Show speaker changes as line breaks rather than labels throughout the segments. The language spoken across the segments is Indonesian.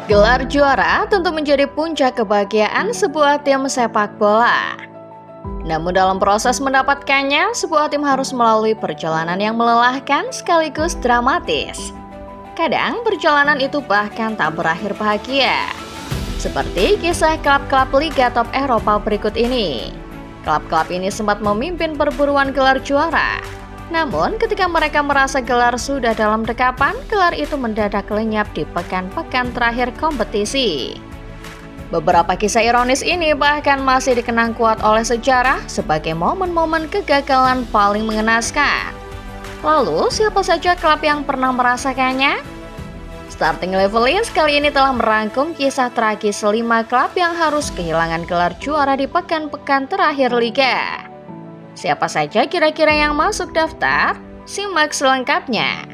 Gelar juara tentu menjadi puncak kebahagiaan sebuah tim sepak bola. Namun dalam proses mendapatkannya, sebuah tim harus melalui perjalanan yang melelahkan sekaligus dramatis. Kadang perjalanan itu bahkan tak berakhir bahagia. Seperti kisah klub-klub Liga Top Eropa berikut ini. Klub-klub ini sempat memimpin perburuan gelar juara. Namun ketika mereka merasa gelar sudah dalam dekapan, gelar itu mendadak lenyap di pekan-pekan terakhir kompetisi. Beberapa kisah ironis ini bahkan masih dikenang kuat oleh sejarah sebagai momen-momen kegagalan paling mengenaskan. Lalu, siapa saja klub yang pernah merasakannya? Starting Levelist kali ini telah merangkum kisah tragis 5 klub yang harus kehilangan gelar juara di pekan-pekan terakhir Liga. Siapa saja kira-kira yang masuk daftar? Simak selengkapnya.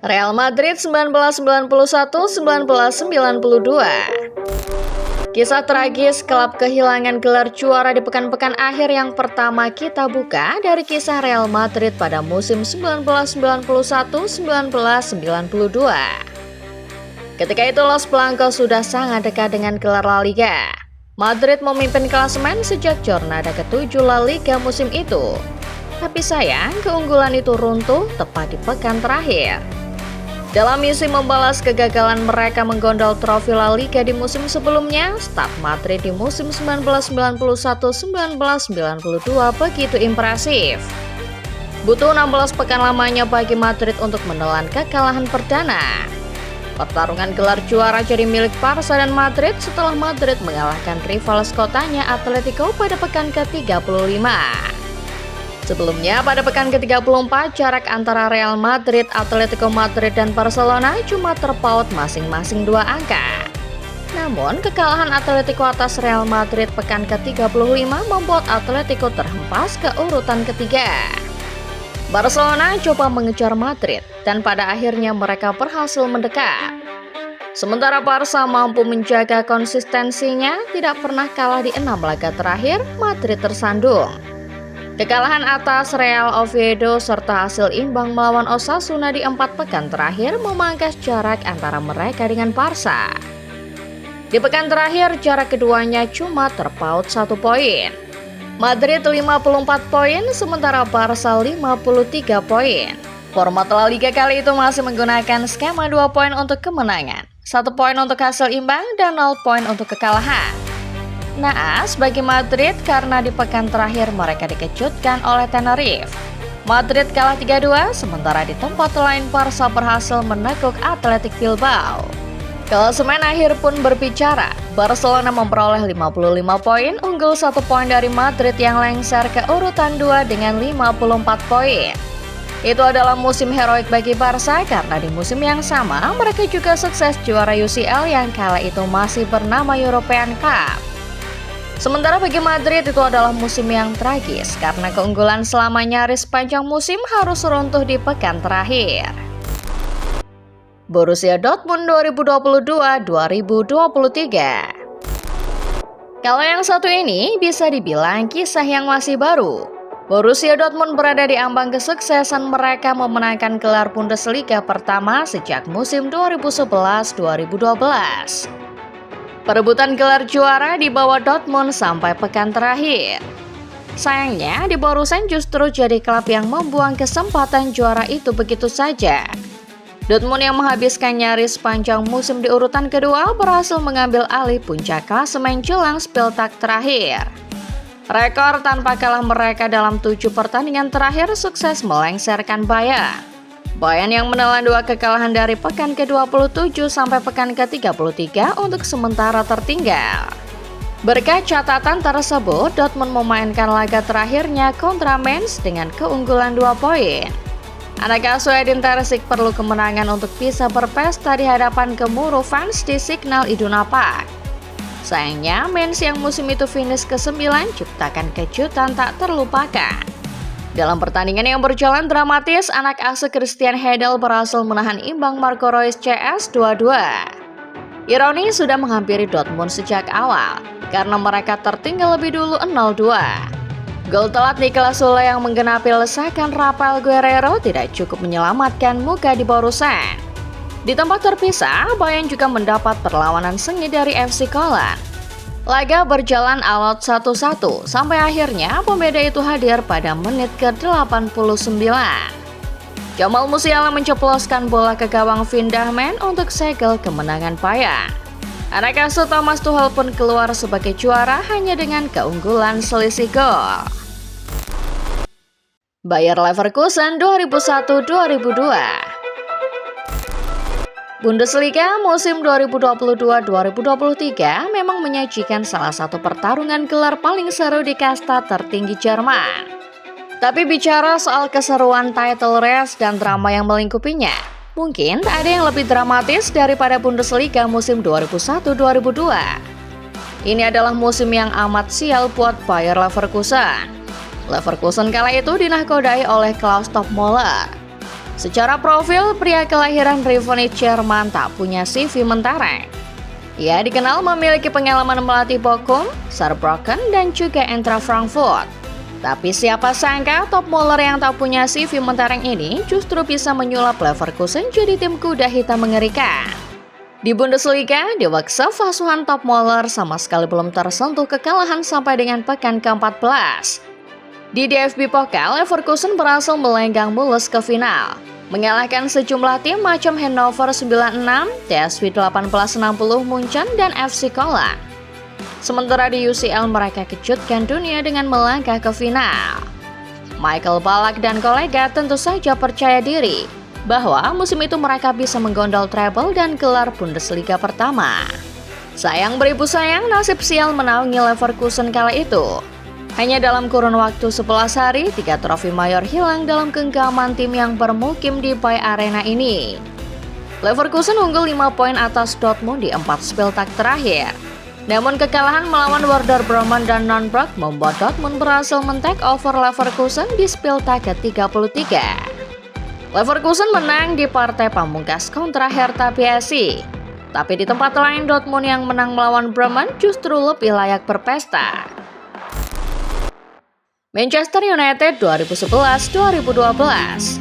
Real Madrid 1991-1992. Kisah tragis klub kehilangan gelar juara di pekan-pekan akhir yang pertama kita buka dari kisah Real Madrid pada musim 1991-1992. Ketika itu Los Blancos sudah sangat dekat dengan gelar La Liga. Madrid memimpin klasemen sejak jornada ke-7 La Liga musim itu. Tapi sayang, keunggulan itu runtuh tepat di pekan terakhir. Dalam misi membalas kegagalan mereka menggondol trofi La Liga di musim sebelumnya, staf Madrid di musim 1991-1992 begitu impresif. Butuh 16 pekan lamanya bagi Madrid untuk menelan kekalahan perdana. Pertarungan gelar juara jadi milik Barca dan Madrid setelah Madrid mengalahkan rival sekotanya Atletico pada pekan ke-35. Sebelumnya pada pekan ke-34 jarak antara Real Madrid, Atletico Madrid dan Barcelona cuma terpaut masing-masing 2 angka. Namun kekalahan Atletico atas Real Madrid pekan ke-35 membuat Atletico terhempas ke urutan ketiga. Barcelona coba mengejar Madrid dan pada akhirnya mereka berhasil mendekat. Sementara Barca mampu menjaga konsistensinya, tidak pernah kalah di 6 laga terakhir, Madrid tersandung. Kekalahan atas Real Oviedo serta hasil imbang melawan Osasuna di 4 pekan terakhir memangkas jarak antara mereka dengan Barca. Di pekan terakhir jarak keduanya cuma terpaut 1 poin. Madrid 54 poin, sementara Barca 53 poin. Format La Liga kali itu masih menggunakan skema 2 poin untuk kemenangan, 1 poin untuk hasil imbang, dan 0 poin untuk kekalahan. Naas bagi Madrid karena di pekan terakhir mereka dikejutkan oleh Tenerife. Madrid kalah 3-2, sementara di tempat lain Barca berhasil menekuk Athletic Bilbao. Klasemen akhir pun berbicara. Barcelona memperoleh 55 poin, unggul 1 poin dari Madrid yang lengser ke urutan 2 dengan 54 poin. Itu adalah musim heroik bagi Barca karena di musim yang sama mereka juga sukses juara UCL yang kala itu masih bernama European Cup. Sementara bagi Madrid itu adalah musim yang tragis karena keunggulan selama nyaris sepanjang musim harus runtuh di pekan terakhir. Borussia Dortmund 2022-2023. Kalau yang satu ini bisa dibilang kisah yang masih baru. Borussia Dortmund berada di ambang kesuksesan mereka memenangkan gelar Bundesliga pertama sejak musim 2011-2012. Perebutan gelar juara dibawa Dortmund sampai pekan terakhir. Sayangnya, di Borussia justru jadi klub yang membuang kesempatan juara itu begitu saja. Dortmund yang menghabiskan nyaris sepanjang musim di urutan kedua berhasil mengambil alih puncak klasemen jelang Spieltag terakhir. Rekor tanpa kalah mereka dalam 7 pertandingan terakhir sukses melengsarkan Bayern. Bayern yang menelan 2 kekalahan dari pekan ke-27 sampai pekan ke-33 untuk sementara tertinggal. Berkat catatan tersebut, Dortmund memainkan laga terakhirnya kontra Mainz dengan keunggulan 2 poin. Anak asuh Edin Terzic perlu kemenangan untuk bisa berpesta di hadapan gemuruh fans di Signal Iduna Park. Sayangnya, Mainz yang musim itu finish ke-9 ciptakan kejutan tak terlupakan. Dalam pertandingan yang berjalan dramatis, anak asuh Christian Heidel berhasil menahan imbang Marco Reus CS 2-2. Ironi sudah menghampiri Dortmund sejak awal, karena mereka tertinggal lebih dulu 0-2. Gol telat Niklas Süle yang menggenapi lesakan Rafael Guerreiro tidak cukup menyelamatkan muka di Borussia. Di tempat terpisah, Bayern juga mendapat perlawanan sengit dari FC Köln. Laga berjalan alot 1-1 sampai akhirnya pembeda itu hadir pada menit ke-89. Jamal Musiala menceploskan bola ke gawang Van Dahmen untuk segel kemenangan Bayern. Anak asuh Thomas Tuchel pun keluar sebagai juara hanya dengan keunggulan selisih gol. Bayer Leverkusen 2001-2002. Bundesliga musim 2022-2023 memang menyajikan salah satu pertarungan gelar paling seru di kasta tertinggi Jerman. Tapi bicara soal keseruan title race dan drama yang melingkupinya, mungkin tak ada yang lebih dramatis daripada Bundesliga musim 2001-2002. Ini adalah musim yang amat sial buat Bayer Leverkusen. Leverkusen kala itu dinahkodai oleh Klaus Toppmöller. Secara profil, pria kelahiran Rivnitz, Jerman tak punya CV mentereng. Ia dikenal memiliki pengalaman melatih Bochum, Saarbrücken, dan juga Eintracht Frankfurt. Tapi siapa sangka Toppmöller yang tak punya CV mentereng ini justru bisa menyulap Leverkusen jadi tim kuda hitam mengerikan. Di Bundesliga, di Workshop asuhan Toppmöller sama sekali belum tersentuh kekalahan sampai dengan pekan ke-14. Di DFB Pokal, Leverkusen berhasil melenggang mulus ke final, mengalahkan sejumlah tim macam Hannover 96, TSV 1860 Munchen, dan FC Köln. Sementara di UCL mereka kejutkan dunia dengan melangkah ke final. Michael Ballack dan kolega tentu saja percaya diri bahwa musim itu mereka bisa menggondol treble dan gelar Bundesliga pertama. Sayang beribu sayang, nasib sial menaungi Leverkusen kala itu. Hanya dalam kurun waktu 11 hari, 3 trofi mayor hilang dalam genggaman tim yang bermukim di Bayer Arena ini. Leverkusen unggul 5 poin atas Dortmund di 4 spiltak terakhir. Namun kekalahan melawan Werder Bremen dan Nürnberg membuat Dortmund berhasil men-take over Leverkusen di spiltak ke-33. Leverkusen menang di partai pamungkas kontra Hertha BSC. Tapi di tempat lain Dortmund yang menang melawan Bremen justru lebih layak berpesta. Manchester United 2011-2012.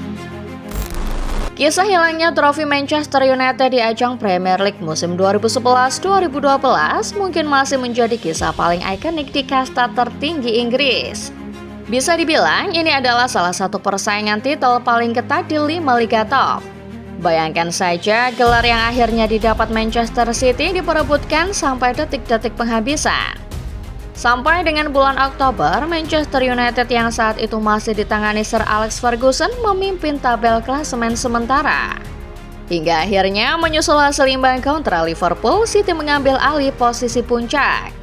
Kisah hilangnya trofi Manchester United di ajang Premier League musim 2011-2012 mungkin masih menjadi kisah paling ikonik di kasta tertinggi Inggris. Bisa dibilang ini adalah salah satu persaingan titel paling ketat di 5 liga top. Bayangkan saja gelar yang akhirnya didapat Manchester City diperebutkan sampai detik-detik penghabisan. Sampai dengan bulan Oktober, Manchester United yang saat itu masih ditangani Sir Alex Ferguson memimpin tabel klasemen sementara. Hingga akhirnya menyusul hasil imbang kontra Liverpool, City mengambil alih posisi puncak.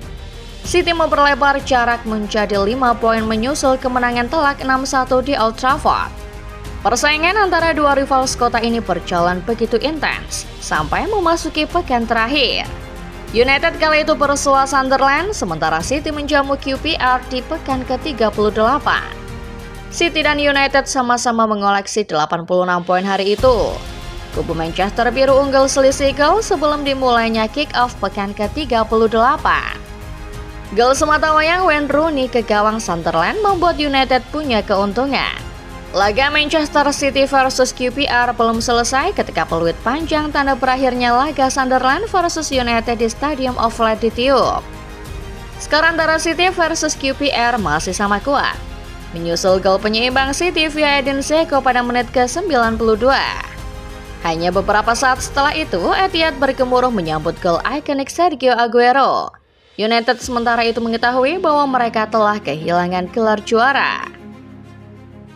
City memperlebar jarak menjadi 5 poin menyusul kemenangan telak 6-1 di Old Trafford. Persaingan antara dua rival kota ini berjalan begitu intens, sampai memasuki pekan terakhir. United kali itu bersua Sunderland, sementara City menjamu QPR di pekan ke-38. City dan United sama-sama mengoleksi 86 poin hari itu. Kubu Manchester Biru unggul selisih gol sebelum dimulainya kick-off pekan ke-38. Gol sematawayang Wayne Rooney ke gawang Sunderland membuat United punya keuntungan. Laga Manchester City versus QPR belum selesai ketika peluit panjang tanda berakhirnya laga Sunderland versus United di Stadium of Light ditiup. Skor antara City versus QPR masih sama kuat. Menyusul gol penyeimbang City via Edin Dzeko pada menit ke-92. Hanya beberapa saat setelah itu, Etihad bergemuruh menyambut gol ikonik Sergio Aguero. United sementara itu mengetahui bahwa mereka telah kehilangan gelar juara.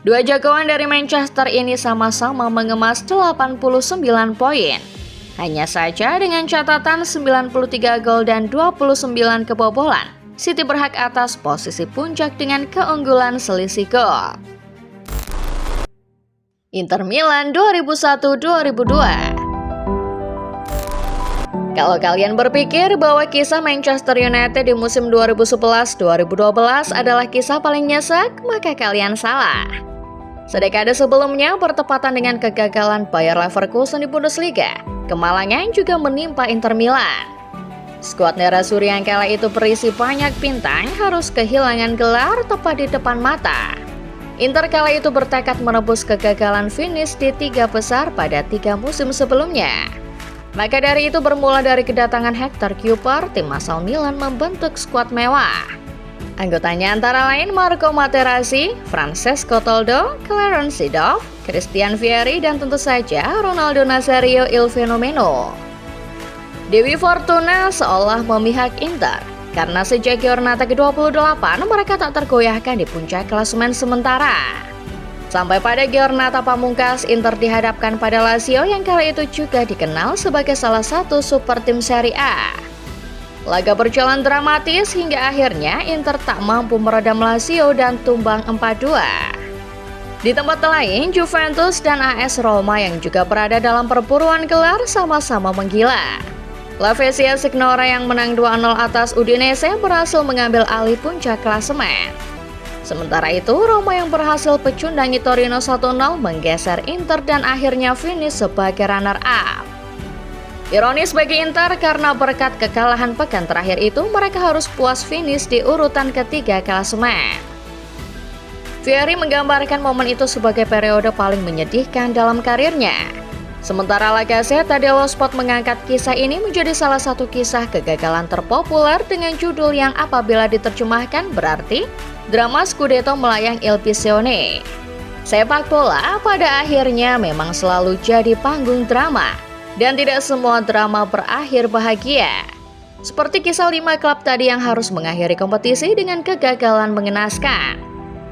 Dua jagoan dari Manchester ini sama-sama mengemas 89 poin. Hanya saja dengan catatan 93 gol dan 29 kebobolan, City berhak atas posisi puncak dengan keunggulan selisih gol. Inter Milan 2001-2002. Kalau kalian berpikir bahwa kisah Manchester United di musim 2011-2012 adalah kisah paling nyesek, maka kalian salah. Sedekade sebelumnya, bertepatan dengan kegagalan Bayer Leverkusen di Bundesliga, kemalangan juga menimpa Inter Milan. Skuad Nerazzurri yang kala itu berisi banyak bintang harus kehilangan gelar tepat di depan mata. Inter kala itu bertekad menebus kegagalan finish di 3 besar pada 3 musim sebelumnya. Maka dari itu bermula dari kedatangan Hector Cooper, tim asal Milan membentuk skuad mewah. Anggotanya antara lain Marco Materazzi, Francesco Toldo, Clarence Seedorf, Christian Vieri, dan tentu saja Ronaldo Nazario Il Fenomeno. Dewi Fortuna seolah memihak Inter, karena sejak Giornata ke-28 mereka tak tergoyahkan di puncak klasemen sementara. Sampai pada Giornata pamungkas, Inter dihadapkan pada Lazio yang kala itu juga dikenal sebagai salah satu super tim Serie A. Laga berjalan dramatis hingga akhirnya Inter tak mampu meredam Lazio dan tumbang 4-2. Di tempat lain, Juventus dan AS Roma yang juga berada dalam perburuan gelar sama-sama menggila. La Spezia Signora yang menang 2-0 atas Udinese berhasil mengambil alih puncak klasemen. Sementara itu, Roma yang berhasil pecundangi Torino 1-0 menggeser Inter dan akhirnya finish sebagai runner-up. Ironis bagi Inter karena berkat kekalahan pekan terakhir itu mereka harus puas finish di urutan ketiga klasemen. Vieri menggambarkan momen itu sebagai periode paling menyedihkan dalam karirnya. Sementara La Gazzetta dello Sport mengangkat kisah ini menjadi salah satu kisah kegagalan terpopuler dengan judul yang apabila diterjemahkan berarti drama Scudetto melayang Il Piccione. Sepak bola pada akhirnya memang selalu jadi panggung drama, dan tidak semua drama berakhir bahagia. Seperti kisah 5 klub tadi yang harus mengakhiri kompetisi dengan kegagalan mengenaskan.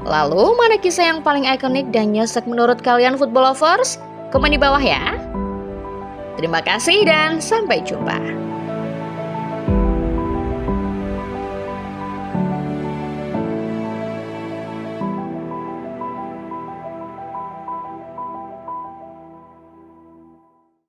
Lalu, mana kisah yang paling ikonik dan nyesek menurut kalian football lovers? Komen di bawah ya. Terima kasih dan sampai jumpa.